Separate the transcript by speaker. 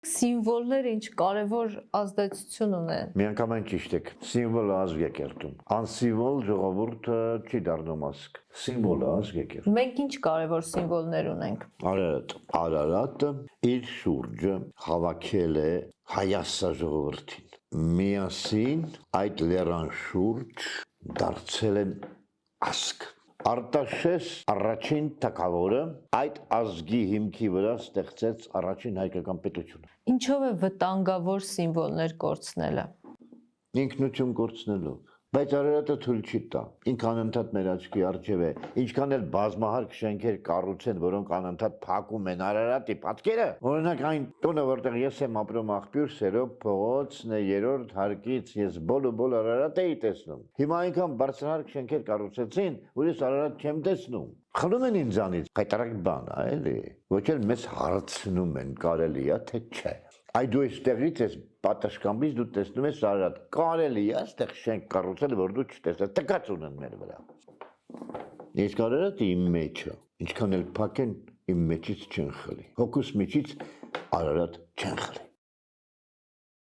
Speaker 1: Սիմվոլները ինչ կարևոր ազդեցություն ունեն։
Speaker 2: Միանգամայն ճիշտ եք, սիմվոլը ազգ է կերտում, անսիմվոլ ժողովուրդը չի դառնում ազգ, սիմվոլը ազգ է կերտում։
Speaker 1: Մենք ինչ կարևոր սիմվոլներ ունենք։
Speaker 2: Արարատը իր շուրջը հավաքել է հայասա ժողովրդին, միասին այդ լեռան շուրջ դարձել են ազգ։ Արտաշես առաջին թագավորը այդ ազգի հիմքի վրա ստեղծեց առաջին հայկական պետությունը։
Speaker 1: Ինչով է վտանգավոր սիմվոլներ կորցնելը։
Speaker 2: Ինքնություն կորցնելով, բայց Արարատը թույլ չի տա։ Ինքը անընդհատ մեր աչքի առջև է, ինչքան էլ բազմահարկ շենքեր կառուցեն, որոնք անընդհատ փակում են Արարատի պատկերը։ Օրինակ այն տունը, որտեղ ես եմ ապրում, աղբյուր Սերով փողոցն է, 3-րդ հարկից, ես բոլ Արարատ էի տեսնում։ Հիմա այնքան բարձրահարկ շենքեր կառուցեցին, որ ես Արարատ չեմ տեսնում։ Խլում են ինձանից, հայտարարակ բան, էլի։ Ոչ էլ մեզ հարցնում են, կարելի է թե չէ։ Այ դու այստեղից ես պատշգամբից դու տեսնում ես Արարատ, կարելի է այստեղ շենք կառուցել, որ դու չտեսնես, տկած ունեն մեր վրա։ Իսկ Արարատը իմ մեջ է, ինչքան էլ փակեն, իմ մեջից չեն խլի։ Հոգուս միջից Արարատ չեն խլի։